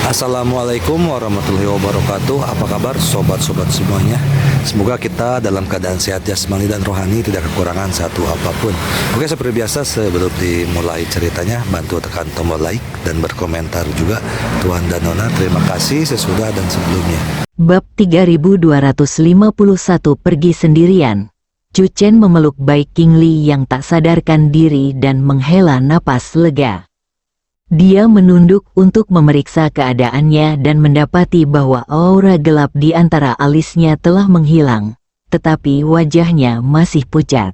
Assalamualaikum warahmatullahi wabarakatuh. Apa kabar sobat-sobat semuanya? Semoga kita dalam keadaan sehat jasmani dan rohani, tidak kekurangan satu apapun. Oke, seperti biasa sebelum dimulai ceritanya, bantu tekan tombol like dan berkomentar juga. Tuan dan Nona, terima kasih sesudah dan sebelumnya. Bab 3251 pergi sendirian. Chu Chen memeluk Bai Qingli yang tak sadarkan diri dan menghela napas lega. Dia menunduk untuk memeriksa keadaannya dan mendapati bahwa aura gelap di antara alisnya telah menghilang, tetapi wajahnya masih pucat.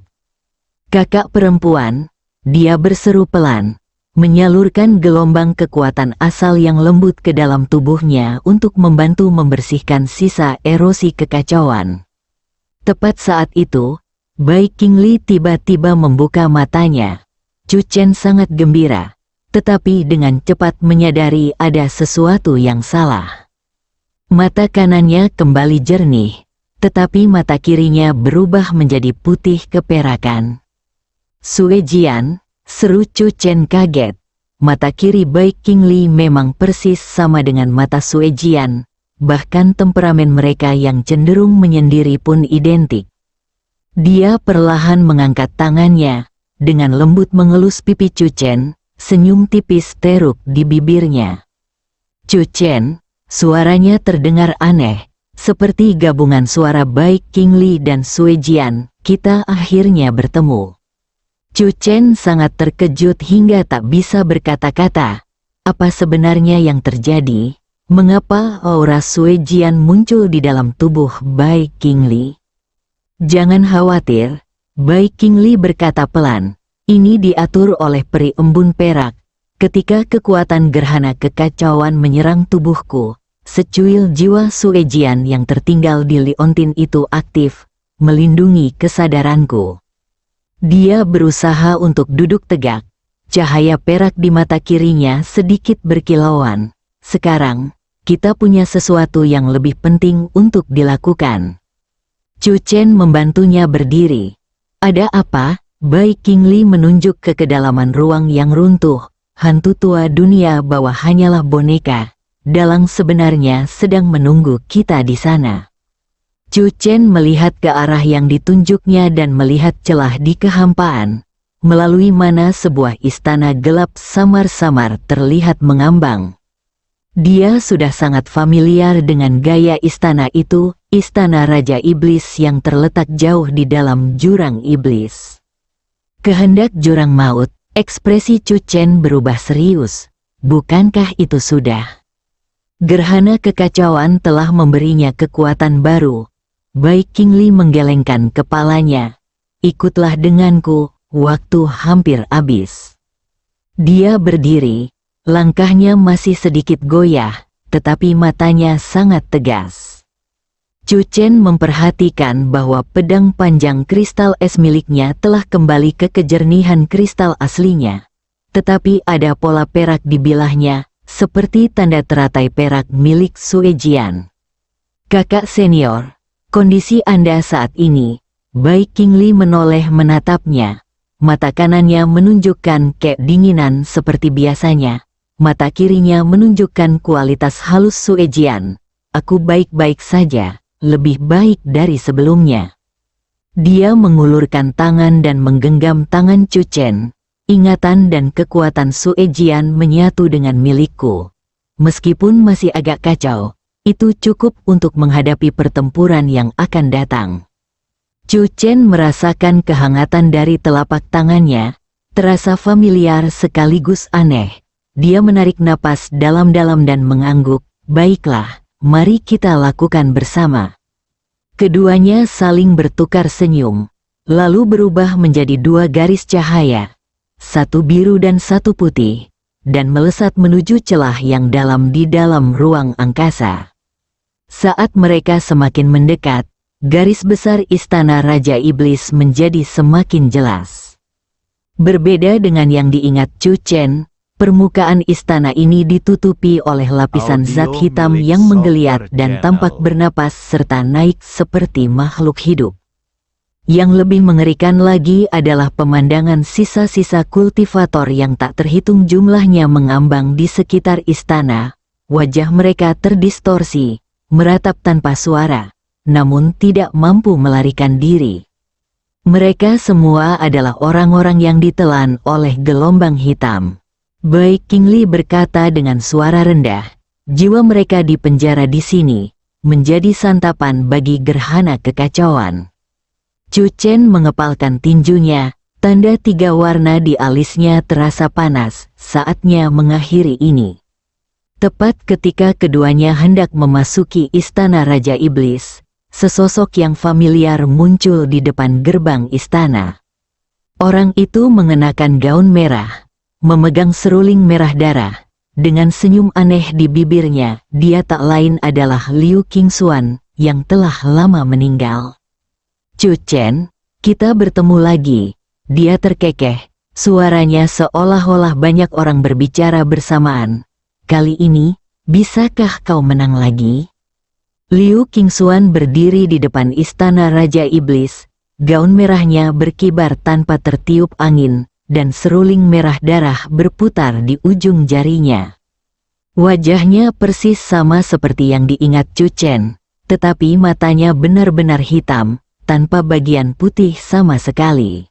Kakak perempuan, dia berseru pelan, menyalurkan gelombang kekuatan asal yang lembut ke dalam tubuhnya untuk membantu membersihkan sisa erosi kekacauan. Tepat saat itu, Bai Qingli tiba-tiba membuka matanya. Chu Chen sangat gembira, tetapi dengan cepat menyadari ada sesuatu yang salah. Mata kanannya kembali jernih, tetapi mata kirinya berubah menjadi putih keperakan. "Sue Jian," seru Chu Chen kaget. Mata kiri Bai Qingli memang persis sama dengan mata Sue Jian, bahkan temperamen mereka yang cenderung menyendiri pun identik. Dia perlahan mengangkat tangannya, dengan lembut mengelus pipi Chu Chen. Senyum tipis teruk di bibirnya. "Chu Chen," suaranya terdengar aneh, seperti gabungan suara Bai Qingli dan Sue Jian. "Kita akhirnya bertemu." Chu Chen sangat terkejut hingga tak bisa berkata-kata. Apa sebenarnya yang terjadi? Mengapa aura Sue Jian muncul di dalam tubuh Bai Qingli? "Jangan khawatir," Bai Qingli berkata pelan. "Ini diatur oleh peri embun perak. Ketika kekuatan gerhana kekacauan menyerang tubuhku, secuil jiwa Sue Jian yang tertinggal di liontin itu aktif, melindungi kesadaranku." Dia berusaha untuk duduk tegak. Cahaya perak di mata kirinya sedikit berkilauan. "Sekarang, kita punya sesuatu yang lebih penting untuk dilakukan." Chu Chen membantunya berdiri. "Ada apa?" Bai Qingli menunjuk ke kedalaman ruang yang runtuh. "Hantu tua dunia bawah hanyalah boneka. Dalang sebenarnya sedang menunggu kita di sana." Chu Chen melihat ke arah yang ditunjuknya dan melihat celah di kehampaan, melalui mana sebuah istana gelap samar-samar terlihat mengambang. Dia sudah sangat familiar dengan gaya istana itu, istana Raja Iblis yang terletak jauh di dalam jurang iblis. Kehendak jurang maut, ekspresi Chu Chen berubah serius. Bukankah itu sudah? Gerhana kekacauan telah memberinya kekuatan baru. Bai Qingli menggelengkan kepalanya. "Ikutlah denganku, waktu hampir habis." Dia berdiri, langkahnya masih sedikit goyah, tetapi matanya sangat tegas. Chu Chen memperhatikan bahwa pedang panjang kristal es miliknya telah kembali ke kejernihan kristal aslinya. Tetapi ada pola perak di bilahnya, seperti tanda teratai perak milik Sue Jian. "Kakak senior, kondisi Anda saat ini." Bai Qingli menoleh menatapnya. Mata kanannya menunjukkan kedinginan seperti biasanya. Mata kirinya menunjukkan kualitas halus Sue Jian. "Aku baik-baik saja. Lebih baik dari sebelumnya." Dia mengulurkan tangan dan menggenggam tangan Chu Chen. "Ingatan dan kekuatan Sue Jian menyatu dengan milikku. Meskipun masih agak kacau, itu cukup untuk menghadapi pertempuran yang akan datang." Chu Chen merasakan kehangatan dari telapak tangannya, terasa familiar sekaligus aneh. Dia menarik napas dalam-dalam dan mengangguk. "Baiklah. Mari kita lakukan bersama." Keduanya saling bertukar senyum, lalu berubah menjadi dua garis cahaya, satu biru dan satu putih, dan melesat menuju celah yang dalam di dalam ruang angkasa. Saat mereka semakin mendekat, garis besar istana Raja Iblis menjadi semakin jelas. Berbeda dengan yang diingat Chu Chen, permukaan istana ini ditutupi oleh lapisan zat hitam yang menggeliat dan tampak bernapas serta naik seperti makhluk hidup. Yang lebih mengerikan lagi adalah pemandangan sisa-sisa kultivator yang tak terhitung jumlahnya mengambang di sekitar istana, wajah mereka terdistorsi, meratap tanpa suara, namun tidak mampu melarikan diri. Mereka semua adalah orang-orang yang ditelan oleh gelombang hitam. Bai Qingli berkata dengan suara rendah, jiwa mereka di penjara di sini, menjadi santapan bagi gerhana kekacauan. Chu Chen mengepalkan tinjunya, tanda 3 warna di alisnya terasa panas, saatnya mengakhiri ini. Tepat ketika keduanya hendak memasuki istana Raja Iblis, sesosok yang familiar muncul di depan gerbang istana. Orang itu mengenakan gaun merah, memegang seruling merah darah. Dengan senyum aneh di bibirnya, dia tak lain adalah Liu Qingxuan yang telah lama meninggal. Chu Chen, kita bertemu lagi. Dia terkekeh, suaranya seolah-olah banyak orang berbicara bersamaan. Kali ini, bisakah kau menang lagi? Liu Qingxuan berdiri di depan istana Raja Iblis, gaun merahnya berkibar tanpa tertiup angin, dan seruling merah darah berputar di ujung jarinya. Wajahnya persis sama seperti yang diingat Chu Chen, tetapi matanya benar-benar hitam, tanpa bagian putih sama sekali.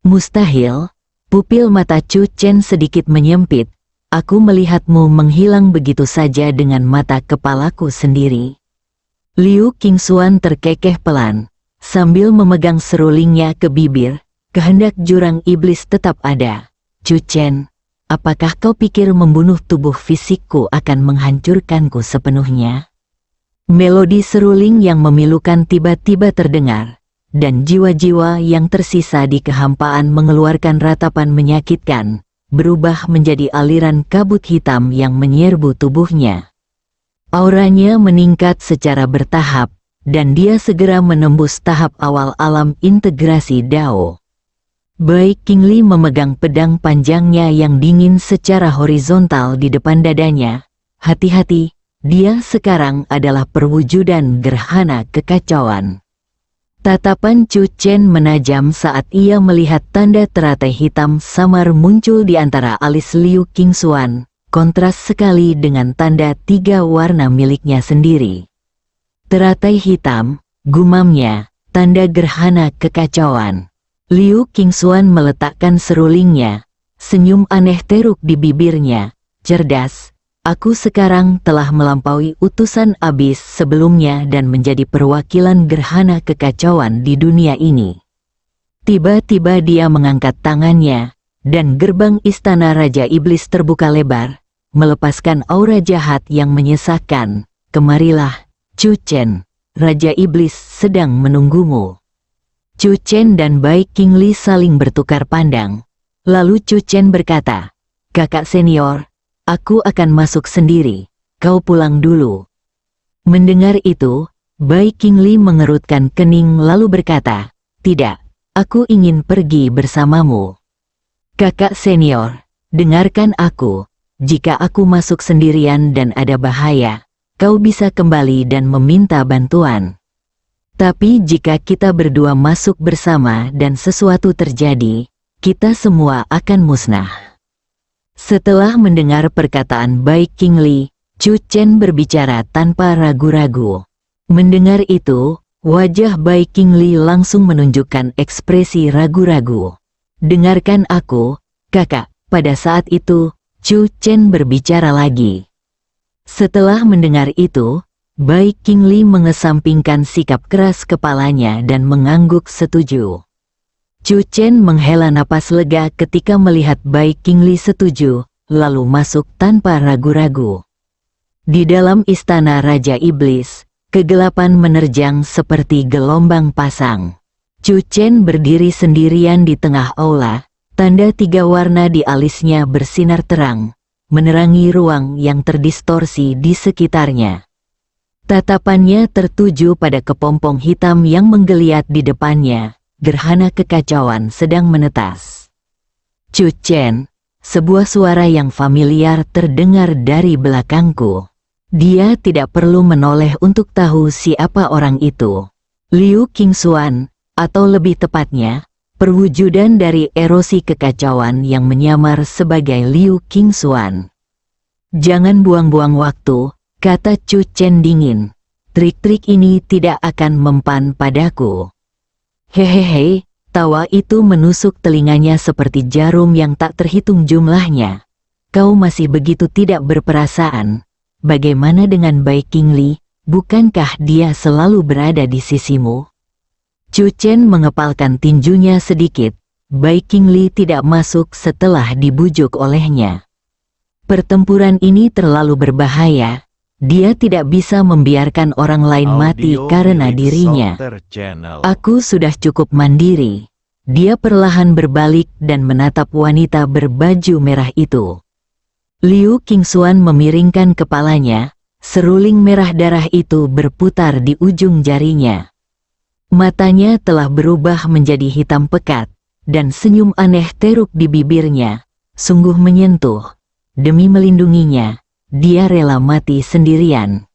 Mustahil, pupil mata Chu Chen sedikit menyempit, aku melihatmu menghilang begitu saja dengan mata kepalaku sendiri. Liu Qingxuan terkekeh pelan, sambil memegang serulingnya ke bibir, kehendak jurang iblis tetap ada. Chu Chen, apakah kau pikir membunuh tubuh fisikku akan menghancurkanku sepenuhnya? Melodi seruling yang memilukan tiba-tiba terdengar, dan jiwa-jiwa yang tersisa di kehampaan mengeluarkan ratapan menyakitkan, berubah menjadi aliran kabut hitam yang menyerbu tubuhnya. Auranya meningkat secara bertahap, dan dia segera menembus tahap awal alam integrasi Dao. Bai Qingli memegang pedang panjangnya yang dingin secara horizontal di depan dadanya. Hati-hati, dia sekarang adalah perwujudan gerhana kekacauan. Tatapan Chu Chen menajam saat ia melihat tanda teratai hitam samar muncul di antara alis Liu Qingxuan, kontras sekali dengan tanda 3 warna miliknya sendiri. Teratai hitam, gumamnya, tanda gerhana kekacauan. Liu Qingxuan meletakkan serulingnya, senyum aneh teruk di bibirnya, cerdas. Aku sekarang telah melampaui utusan abis sebelumnya dan menjadi perwakilan gerhana kekacauan di dunia ini. Tiba-tiba dia mengangkat tangannya, dan gerbang istana Raja Iblis terbuka lebar, melepaskan aura jahat yang menyesakkan. Kemarilah, Chu Chen, Raja Iblis sedang menunggumu. Chu Chen dan Bai Qingli saling bertukar pandang. Lalu Chu Chen berkata, kakak senior, aku akan masuk sendiri, kau pulang dulu. Mendengar itu, Bai Qingli mengerutkan kening lalu berkata, tidak, aku ingin pergi bersamamu. Kakak senior, dengarkan aku, jika aku masuk sendirian dan ada bahaya, kau bisa kembali dan meminta bantuan. Tapi jika kita berdua masuk bersama dan sesuatu terjadi, kita semua akan musnah. Setelah mendengar perkataan Bai Qingli, Chu Chen berbicara tanpa ragu-ragu. Mendengar itu, wajah Bai Qingli langsung menunjukkan ekspresi ragu-ragu. Dengarkan aku, kakak. Pada saat itu, Chu Chen berbicara lagi. Setelah mendengar itu, Bai Qingli mengesampingkan sikap keras kepalanya dan mengangguk setuju. Chu Chen menghela napas lega ketika melihat Bai Qingli setuju, lalu masuk tanpa ragu-ragu. Di dalam istana Raja Iblis, kegelapan menerjang seperti gelombang pasang. Chu Chen berdiri sendirian di tengah aula, tanda 3 warna di alisnya bersinar terang, menerangi ruang yang terdistorsi di sekitarnya. Tatapannya tertuju pada kepompong hitam yang menggeliat di depannya. Gerhana kekacauan sedang menetas. Chu Chen, sebuah suara yang familiar terdengar dari belakangku. Dia tidak perlu menoleh untuk tahu siapa orang itu. Liu Qingxuan, atau lebih tepatnya, perwujudan dari erosi kekacauan yang menyamar sebagai Liu Qingxuan. Jangan buang-buang waktu, kata Chu Chen dingin. Trik-trik ini tidak akan mempan padaku. Hehehe, tawa itu menusuk telinganya seperti jarum yang tak terhitung jumlahnya. Kau masih begitu tidak berperasaan. Bagaimana dengan Bai Qingli? Bukankah dia selalu berada di sisimu? Chu Chen mengepalkan tinjunya sedikit. Bai Qingli tidak masuk setelah dibujuk olehnya. Pertempuran ini terlalu berbahaya. Dia tidak bisa membiarkan orang lain mati karena dirinya. Aku sudah cukup mandiri. Dia perlahan berbalik dan menatap wanita berbaju merah itu. Liu Qingxuan memiringkan kepalanya. Seruling merah darah itu berputar di ujung jarinya. Matanya telah berubah menjadi hitam pekat, dan senyum aneh teruk di bibirnya. Sungguh menyentuh. Demi melindunginya, dia rela mati sendirian.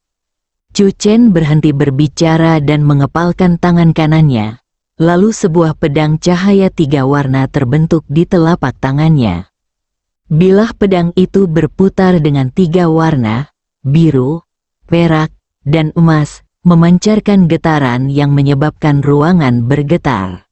Chu Chen berhenti berbicara dan mengepalkan tangan kanannya. Lalu sebuah pedang cahaya 3 warna terbentuk di telapak tangannya. Bilah pedang itu berputar dengan 3 warna, biru, perak, dan emas, memancarkan getaran yang menyebabkan ruangan bergetar.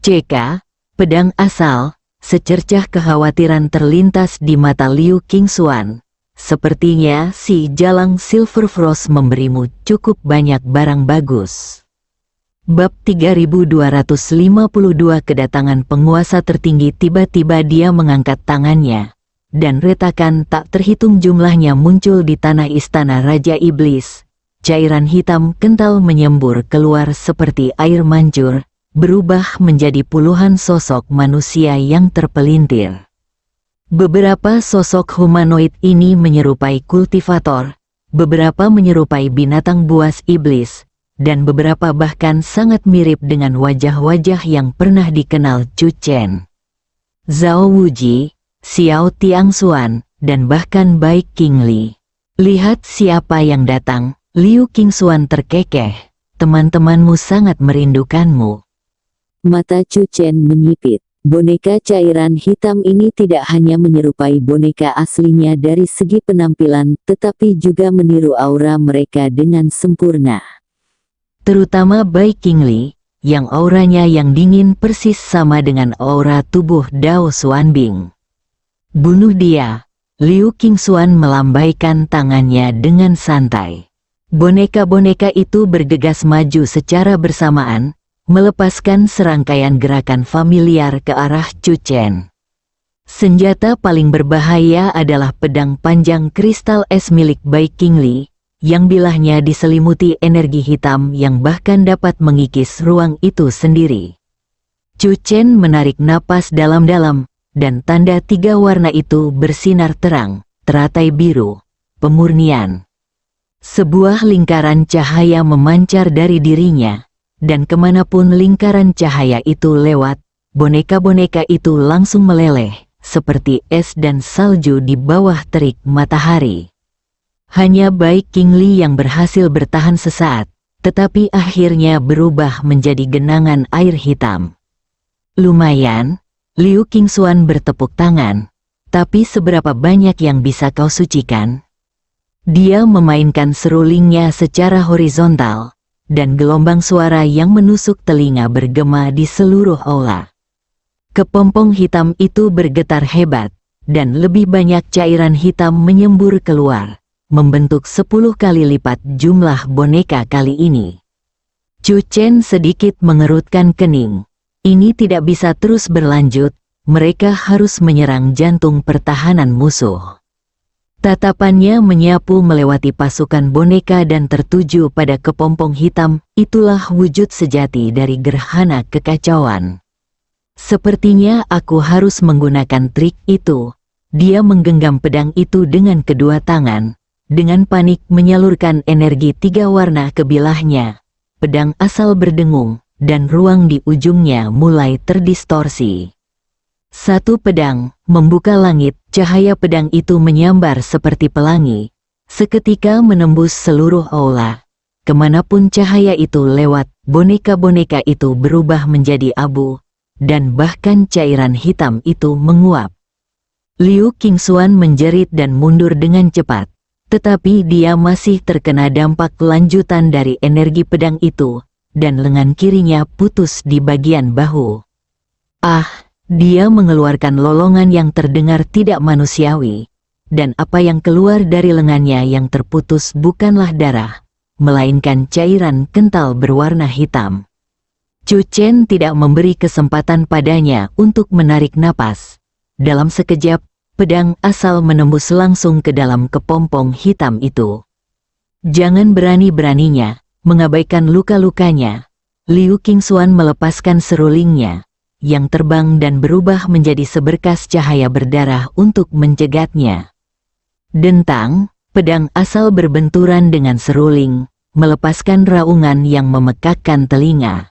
CK, pedang asal, secercah kekhawatiran terlintas di mata Liu Qingxuan. Sepertinya si Jalang Silver Frost memberimu cukup banyak barang bagus. Bab 3252 kedatangan penguasa tertinggi. Tiba-tiba dia mengangkat tangannya, dan retakan tak terhitung jumlahnya muncul di tanah istana Raja Iblis. Cairan hitam kental menyembur keluar seperti air mancur, berubah menjadi puluhan sosok manusia yang terpelintir. Beberapa sosok humanoid ini menyerupai kultivator, beberapa menyerupai binatang buas iblis, dan beberapa bahkan sangat mirip dengan wajah-wajah yang pernah dikenal Chu Chen. Zhao Wuji, Xiao Tiangxuan, dan bahkan Bai Qingli. Lihat siapa yang datang, Liu Qingxuan terkekeh. Teman-temanmu sangat merindukanmu. Mata Chu Chen menyipit. Boneka cairan hitam ini tidak hanya menyerupai boneka aslinya dari segi penampilan, tetapi juga meniru aura mereka dengan sempurna. Terutama Bai Qingli, yang auranya yang dingin persis sama dengan aura tubuh Dao Xuanbing. Bunuh dia. Liu Qingxuan melambaikan tangannya dengan santai. Boneka-boneka itu bergegas maju secara bersamaan, melepaskan serangkaian gerakan familiar ke arah Chu Chen. Senjata paling berbahaya adalah pedang panjang kristal es milik Bai Qingli, yang bilahnya diselimuti energi hitam yang bahkan dapat mengikis ruang itu sendiri. Chu Chen menarik napas dalam-dalam, dan tanda 3 warna itu bersinar terang, teratai biru, pemurnian. Sebuah lingkaran cahaya memancar dari dirinya, dan kemanapun lingkaran cahaya itu lewat, boneka-boneka itu langsung meleleh, seperti es dan salju di bawah terik matahari. Hanya Bai Qingli yang berhasil bertahan sesaat, tetapi akhirnya berubah menjadi genangan air hitam. Lumayan, Liu Qingxuan bertepuk tangan, tapi seberapa banyak yang bisa kau sucikan? Dia memainkan serulingnya secara horizontal, dan gelombang suara yang menusuk telinga bergema di seluruh aula. Kepompong hitam itu bergetar hebat, dan lebih banyak cairan hitam menyembur keluar, membentuk 10 kali lipat jumlah boneka kali ini. Chu Chen sedikit mengerutkan kening. Ini tidak bisa terus berlanjut, mereka harus menyerang jantung pertahanan musuh. Tatapannya menyapu melewati pasukan boneka dan tertuju pada kepompong hitam. Itulah wujud sejati dari gerhana kekacauan. Sepertinya aku harus menggunakan trik itu. Dia menggenggam pedang itu dengan kedua tangan, dengan panik menyalurkan energi 3 warna ke bilahnya. Pedang asal berdengung, dan ruang di ujungnya mulai terdistorsi. Satu pedang membuka langit, cahaya pedang itu menyambar seperti pelangi, seketika menembus seluruh aula. Kemanapun cahaya itu lewat, boneka-boneka itu berubah menjadi abu, dan bahkan cairan hitam itu menguap. Liu Qingxuan menjerit dan mundur dengan cepat. Tetapi dia masih terkena dampak lanjutan dari energi pedang itu, dan lengan kirinya putus di bagian bahu. Ah, dia mengeluarkan lolongan yang terdengar tidak manusiawi, dan apa yang keluar dari lengannya yang terputus bukanlah darah, melainkan cairan kental berwarna hitam. Chu Chen tidak memberi kesempatan padanya untuk menarik napas. Dalam sekejap, pedang asal menembus langsung ke dalam kepompong hitam itu. Jangan berani-beraninya mengabaikan luka-lukanya. Liu Qingxuan melepaskan serulingnya, yang terbang dan berubah menjadi seberkas cahaya berdarah untuk mencegatnya. Dentang, pedang asal berbenturan dengan seruling, melepaskan raungan yang memekakkan telinga.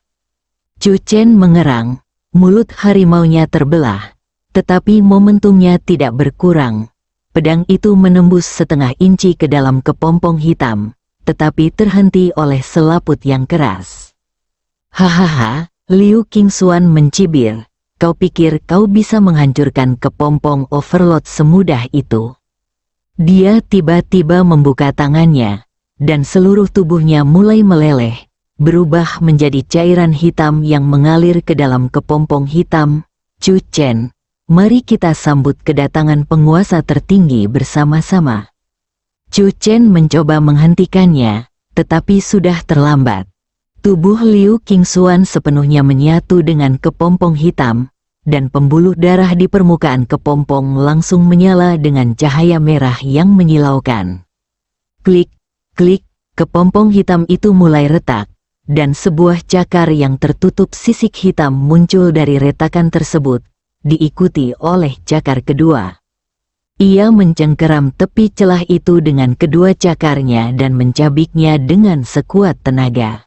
Chu Chen mengerang, mulut harimaunya terbelah. Tetapi momentumnya tidak berkurang. Pedang itu menembus setengah inci ke dalam kepompong hitam, tetapi terhenti oleh selaput yang keras. Hahaha, Liu Qingxuan mencibir. Kau pikir kau bisa menghancurkan kepompong overload semudah itu? Dia tiba-tiba membuka tangannya, dan seluruh tubuhnya mulai meleleh, berubah menjadi cairan hitam yang mengalir ke dalam kepompong hitam. Chu Chen, mari kita sambut kedatangan penguasa tertinggi bersama-sama. Chu Chen mencoba menghentikannya, tetapi sudah terlambat. Tubuh Liu Qingxuan sepenuhnya menyatu dengan kepompong hitam, dan pembuluh darah di permukaan kepompong langsung menyala dengan cahaya merah yang menyilaukan. Klik, klik, kepompong hitam itu mulai retak, dan sebuah cakar yang tertutup sisik hitam muncul dari retakan tersebut, diikuti oleh cakar kedua. Ia mencengkeram tepi celah itu dengan kedua cakarnya dan mencabiknya dengan sekuat tenaga.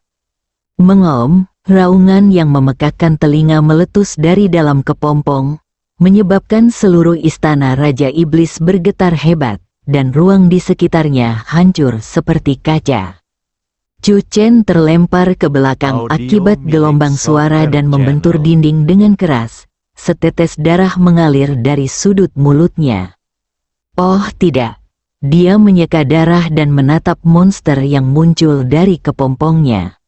Mengom, raungan yang memekakkan telinga meletus dari dalam kepompong, menyebabkan seluruh istana Raja Iblis bergetar hebat, dan ruang di sekitarnya hancur seperti kaca. Chu Chen terlempar ke belakang akibat gelombang suara dan membentur dinding dengan keras. Setetes darah mengalir dari sudut mulutnya. Oh tidak, dia menyeka darah dan menatap monster yang muncul dari kepompongnya.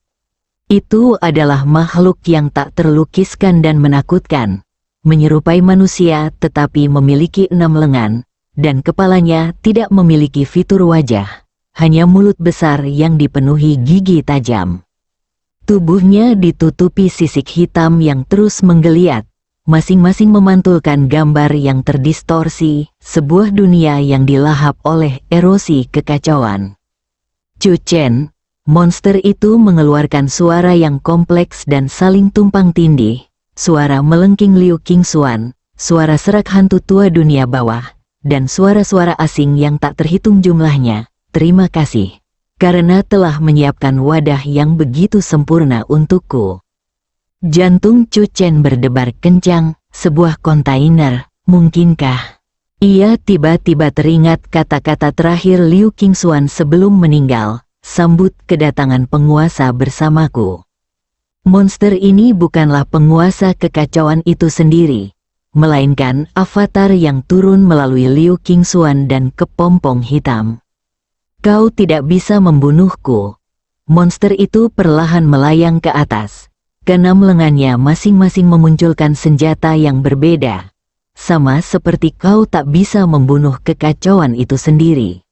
Itu adalah makhluk yang tak terlukiskan dan menakutkan, menyerupai manusia tetapi memiliki 6 lengan, dan kepalanya tidak memiliki fitur wajah, hanya mulut besar yang dipenuhi gigi tajam. Tubuhnya ditutupi sisik hitam yang terus menggeliat, masing-masing memantulkan gambar yang terdistorsi, sebuah dunia yang dilahap oleh erosi kekacauan. Chu Chen, monster itu mengeluarkan suara yang kompleks dan saling tumpang tindih, suara melengking Liu Qingxuan, suara serak hantu tua dunia bawah, dan suara-suara asing yang tak terhitung jumlahnya. Terima kasih, karena telah menyiapkan wadah yang begitu sempurna untukku. Jantung Chu Chen berdebar kencang, sebuah kontainer, mungkinkah? Ia tiba-tiba teringat kata-kata terakhir Liu Qingxuan sebelum meninggal, sambut kedatangan penguasa bersamaku. Monster ini bukanlah penguasa kekacauan itu sendiri, melainkan avatar yang turun melalui Liu Qingxuan dan kepompong hitam. Kau tidak bisa membunuhku. Monster itu perlahan melayang ke atas. Keenam lengannya masing-masing memunculkan senjata yang berbeda. Sama seperti kau tak bisa membunuh kekacauan itu sendiri.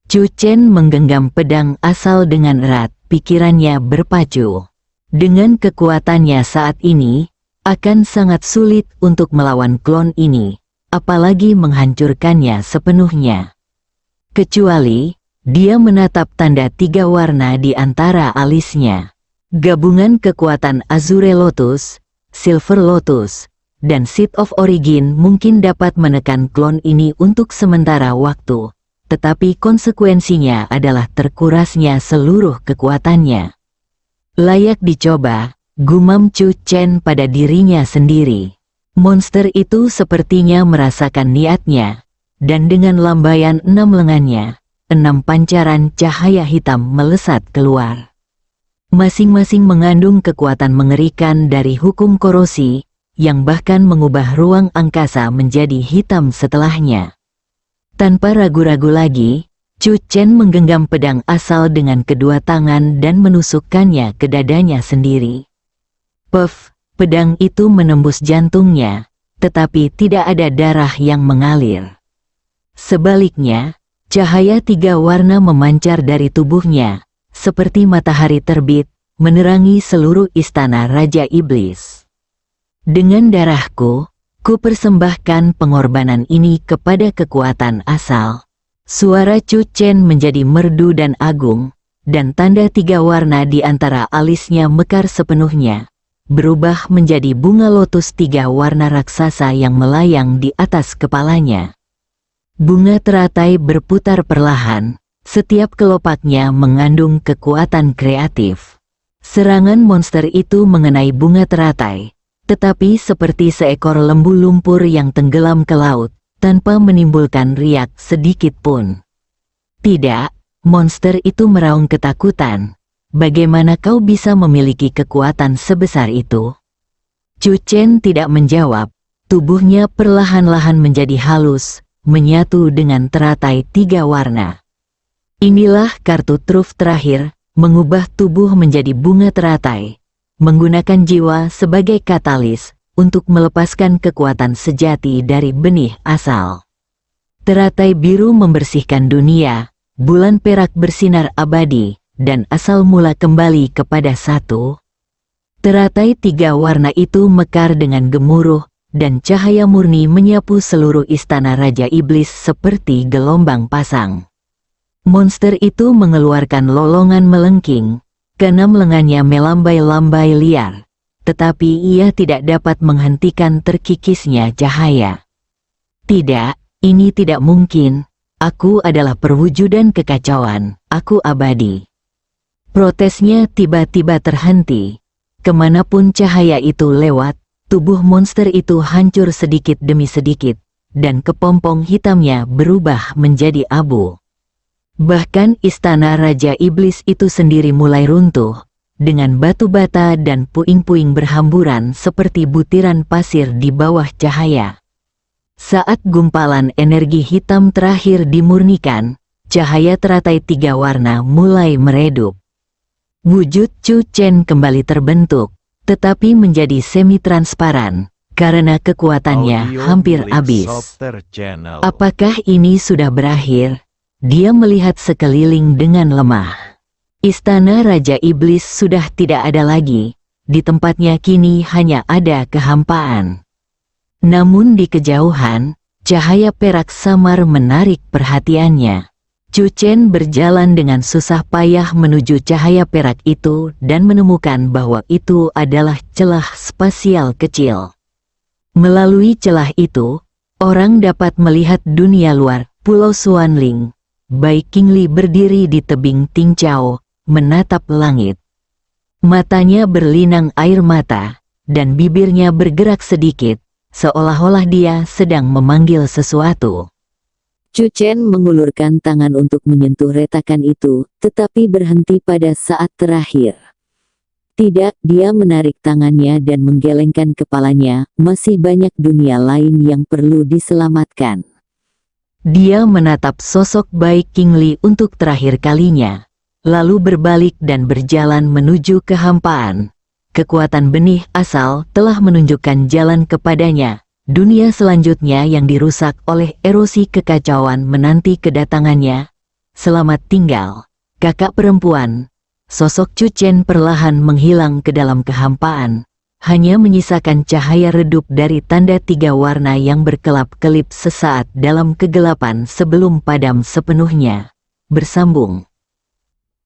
Chu Chen menggenggam pedang asal dengan erat, pikirannya berpacu. Dengan kekuatannya saat ini, akan sangat sulit untuk melawan klon ini, apalagi menghancurkannya sepenuhnya. Kecuali, dia menatap tanda 3 warna di antara alisnya. Gabungan kekuatan Azure Lotus, Silver Lotus, dan Seed of Origin mungkin dapat menekan klon ini untuk sementara waktu, tetapi konsekuensinya adalah terkurasnya seluruh kekuatannya. Layak dicoba, gumam Chu Chen pada dirinya sendiri. Monster itu sepertinya merasakan niatnya, dan dengan lambaian 6 lengannya, 6 pancaran cahaya hitam melesat keluar. Masing-masing mengandung kekuatan mengerikan dari hukum korosi, yang bahkan mengubah ruang angkasa menjadi hitam setelahnya. Tanpa ragu-ragu lagi, Chu Chen menggenggam pedang asal dengan kedua tangan dan menusukkannya ke dadanya sendiri. Puff, pedang itu menembus jantungnya, tetapi tidak ada darah yang mengalir. Sebaliknya, cahaya 3 warna memancar dari tubuhnya, seperti matahari terbit, menerangi seluruh istana Raja Iblis. Dengan darahku, ku persembahkan pengorbanan ini kepada kekuatan asal. Suara Chu Chen menjadi merdu dan agung, dan tanda 3 warna di antara alisnya mekar sepenuhnya, berubah menjadi bunga lotus 3 warna raksasa yang melayang di atas kepalanya. Bunga teratai berputar perlahan, setiap kelopaknya mengandung kekuatan kreatif. Serangan monster itu mengenai bunga teratai, tetapi seperti seekor lembu lumpur yang tenggelam ke laut, tanpa menimbulkan riak sedikit pun. Tidak, monster itu meraung ketakutan. Bagaimana kau bisa memiliki kekuatan sebesar itu? Chu Chen tidak menjawab, tubuhnya perlahan-lahan menjadi halus, menyatu dengan teratai 3 warna. Inilah kartu truf terakhir, mengubah tubuh menjadi bunga teratai, menggunakan jiwa sebagai katalis untuk melepaskan kekuatan sejati dari benih asal. Teratai biru membersihkan dunia, bulan perak bersinar abadi, dan asal mula kembali kepada satu. Teratai 3 warna itu mekar dengan gemuruh, dan cahaya murni menyapu seluruh istana Raja Iblis seperti gelombang pasang. Monster itu mengeluarkan lolongan melengking, keenam lengannya melambai-lambai liar, tetapi ia tidak dapat menghentikan terkikisnya cahaya. Tidak, ini tidak mungkin. Aku adalah perwujudan kekacauan, aku abadi. Protesnya tiba-tiba terhenti. Kemanapun cahaya itu lewat, tubuh monster itu hancur sedikit demi sedikit, dan kepompong hitamnya berubah menjadi abu. Bahkan istana Raja Iblis itu sendiri mulai runtuh, dengan batu bata dan puing-puing berhamburan seperti butiran pasir di bawah cahaya. Saat gumpalan energi hitam terakhir dimurnikan, cahaya teratai 3 warna mulai meredup. Wujud Chu Chen kembali terbentuk, tetapi menjadi semi-transparan, karena kekuatannya hampir habis. Apakah ini sudah berakhir? Dia melihat sekeliling dengan lemah. Istana Raja Iblis sudah tidak ada lagi, di tempatnya kini hanya ada kehampaan. Namun di kejauhan, cahaya perak samar menarik perhatiannya. Chu Chen berjalan dengan susah payah menuju cahaya perak itu dan menemukan bahwa itu adalah celah spasial kecil. Melalui celah itu, orang dapat melihat dunia luar, Pulau Xuanling. Bai Qingli berdiri di tebing Tingchao, menatap langit. Matanya berlinang air mata, dan bibirnya bergerak sedikit, seolah-olah dia sedang memanggil sesuatu. Chu Chen mengulurkan tangan untuk menyentuh retakan itu, tetapi berhenti pada saat terakhir. Tidak, dia menarik tangannya dan menggelengkan kepalanya, masih banyak dunia lain yang perlu diselamatkan. Dia menatap sosok Bai Qingli untuk terakhir kalinya, lalu berbalik dan berjalan menuju kehampaan. Kekuatan benih asal telah menunjukkan jalan kepadanya. Dunia selanjutnya yang dirusak oleh erosi kekacauan menanti kedatangannya. Selamat tinggal, kakak perempuan. Sosok Chu Chen perlahan menghilang ke dalam kehampaan. Hanya menyisakan cahaya redup dari tanda 3 warna yang berkelap-kelip sesaat dalam kegelapan sebelum padam sepenuhnya. Bersambung.